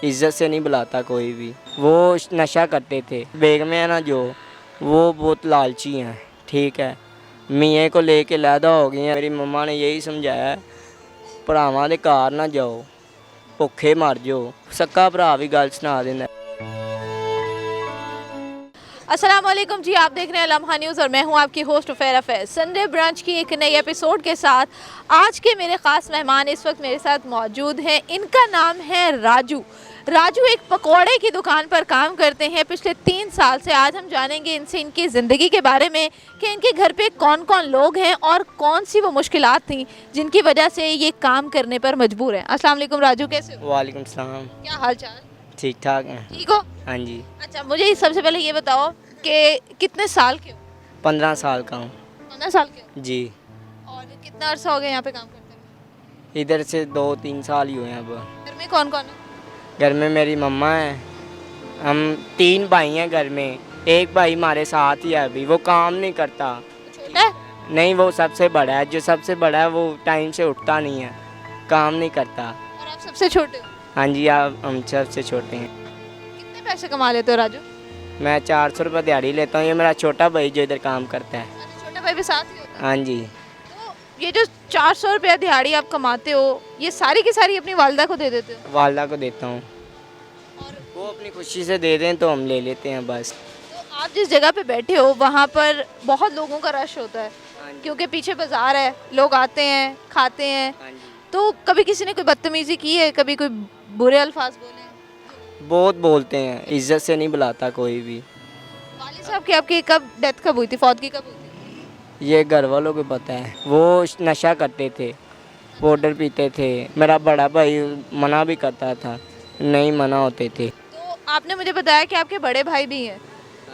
इज़्ज़त से नहीं बुलाता कोई भी। वो नशा करते थे। बेगम है ना जो, वो बहुत लालची हैं, ठीक है। मियाँ को लेके लैदा हो गई हैं। मेरी मम्मा ने यही समझाया है, भरावां दे घर ना जाओ, भुखे मर जाओ। सक्का भरा भी गल सुना देंदा। अस्सलाम वालेकुम जी, आप देख रहे हैं लम्हा न्यूज़ और मैं हूं आपकी होस्ट उफेरा फैज। संडे ब्रांच की एक नई एपिसोड के साथ आज के मेरे ख़ास मेहमान इस वक्त मेरे साथ मौजूद हैं। इनका नाम है राजू। राजू एक पकौड़े की दुकान पर काम करते हैं पिछले 3 साल से। आज हम जानेंगे इनसे इनकी ज़िंदगी के बारे में कि इनके घर पे कौन कौन लोग हैं और कौन सी वो मुश्किलात थी जिनकी वजह से ये काम करने पर मजबूर हैं। अस्सलाम वालेकुम राजू, कैसे हो? वालेकुम सलाम। क्या हाल चाल? ठीक ठाक हैं। ठीक हो? हाँ जी। अच्छा, मुझे सबसे पहले ये बताओ कि कितने साल के हो? 15 साल का हूँ 15 साल के हो? जी। और कितना अरसा हो गया यहाँ पे काम करते हुए? इधर से 2-3 साल ही हुए हैं अब। घर में कौन कौन है? घर में मेरी मम्मा है, हम 3 भाई हैं घर में। एक भाई हमारे साथ ही है अभी, वो काम नहीं करता। छोटा है? नहीं, वो सबसे बड़ा है। जो सबसे बड़ा है वो टाइम से उठता नहीं है, काम नहीं करता। और आप सबसे छोटे हो? हाँ जी, आप हम सबसे छोटे हैं। कितने पैसे कमा लेते हो राजू? मैं 400 रुपये दिहाड़ी लेता हूँ। ये मेरा छोटा भाई जो इधर काम करता है। अच्छा, छोटा भाई भी साथ ही होता है? हाँ जी। तो ये जो 400 रुपया दिहाड़ी आप कमाते हो, ये सारी की सारी अपनी वालदा को दे देते हो? वालदा को देता हूँ, और वो अपनी खुशी से दे दें तो हम ले लेते हैं बस। तो आप जिस जगह पे बैठे हो वहाँ पर बहुत लोगों का रश होता है हाँ जी। क्योंकि पीछे बाजार है, लोग आते हैं, खाते हैं। हाँ जी। तो कभी किसी ने कोई बदतमीजी की है, कभी कोई बुरे अल्फाज बोले हैं? बहुत बोलते हैं, इज्जत से नहीं बुलाता कोई भी। वालिद साहब की आपकी कब डेथ कब हुई थी, फौतगी कब हुई थी? ये घर वालों को पता है। वो नशा करते थे, पाउडर पीते थे। मेरा बड़ा भाई मना भी करता था, नहीं मना होते थे। तो आपने मुझे बताया कि आपके बड़े भाई भी हैं,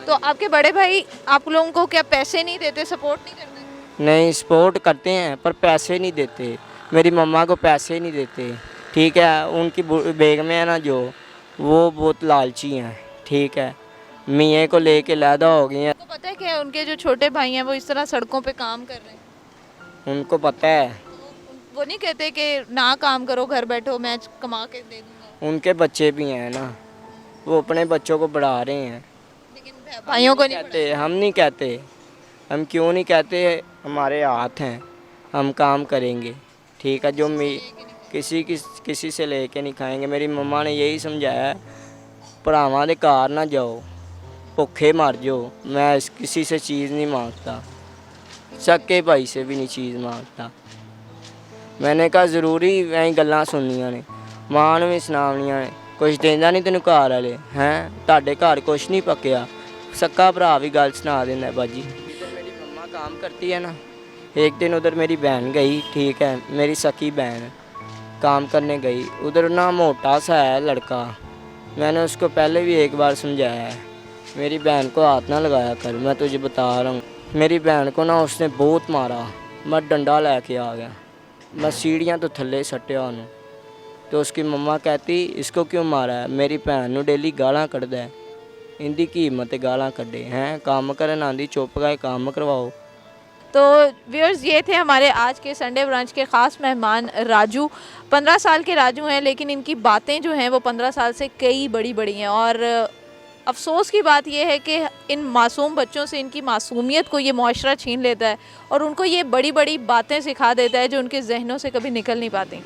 तो आपके बड़े भाई आप लोगों को क्या पैसे नहीं देते, सपोर्ट नहीं करते? नहीं, सपोर्ट करते हैं पर पैसे नहीं देते। मेरी मम्मा को पैसे नहीं देते, ठीक है। उनकी बेगम है ना जो, वो बहुत लालची हैं, ठीक है। मियाँ को लेके लैदा हो गई हैं। आपको पता है कि उनके जो छोटे भाई हैं वो इस तरह सड़कों पे काम कर रहे हैं? उनको पता है। तो वो नहीं कहते कि ना काम करो, घर बैठो, मैं कमा के दे दूंगा? उनके बच्चे भी हैं ना, वो अपने बच्चों को बढ़ा रहे हैं। लेकिन भाइयों को नहीं कहते, हम नहीं कहते। हम क्यों नहीं कहते? हमारे हाथ हैं, हम काम करेंगे, ठीक है। जो किसी से लेके नहीं खाएंगे। मेरी मम्मा ने यही समझाया है, भरावां दे घर ना जाओ, भुखे मर जाओ। मैं किसी से चीज़ नहीं मांगता, सक्के भाई से भी नहीं चीज़ मांगता। मैंने कहा ज़रूरी ऐं गल्लां सुननियां ने, मां नूं भी सुनावनियां ने। कुछ देंदा नहीं तेनों घर वाले हैं, ਤੁਹਾਡੇ घर कुछ नहीं पक्या। सक्का भरा भी गल सुना देंदा है बाजी। इधर मेरी मम्मा काम करती है ना, एक दिन उधर मेरी बहन गई, ठीक है, मेरी सकी बहन काम करने गई। उधर ना मोटा सा है लड़का, मैंने उसको पहले भी एक बार समझाया है, मेरी बहन को हाथ ना लगाया कर, मैं तुझे बता रहा हूँ। मेरी बहन को ना उसने बहुत मारा, मैं डंडा लेके आ गया, मैं सीढ़ियाँ तो थल्ले सट्टिया उन्होंने। तो उसकी मम्मा कहती इसको क्यों मारा है? मेरी भैन नूं डेली गालां कढ़दा है, इंदी की हिम्मत गालां कढ़े हैं? काम करन आंदी, चुप गए काम करवाओ। तो व्यूअर्स, ये थे हमारे आज के संडे ब्रांच के ख़ास मेहमान राजू। 15 साल के राजू हैं, लेकिन इनकी बातें जो हैं वो 15 साल से कई बड़ी बड़ी हैं। और अफसोस की बात यह है कि इन मासूम बच्चों से इनकी मासूमियत को ये मुआशरा छीन लेता है और उनको ये बड़ी बड़ी बातें सिखा देता है जो उनके जहनों से कभी निकल नहीं पाती।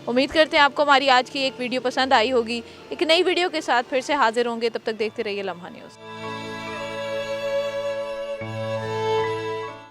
उम्मीद करते हैं आपको हमारी आज की एक वीडियो पसंद आई होगी। एक नई वीडियो के साथ फिर से हाजिर होंगे, तब तक देखते रहिए लम्हा न्यूज़।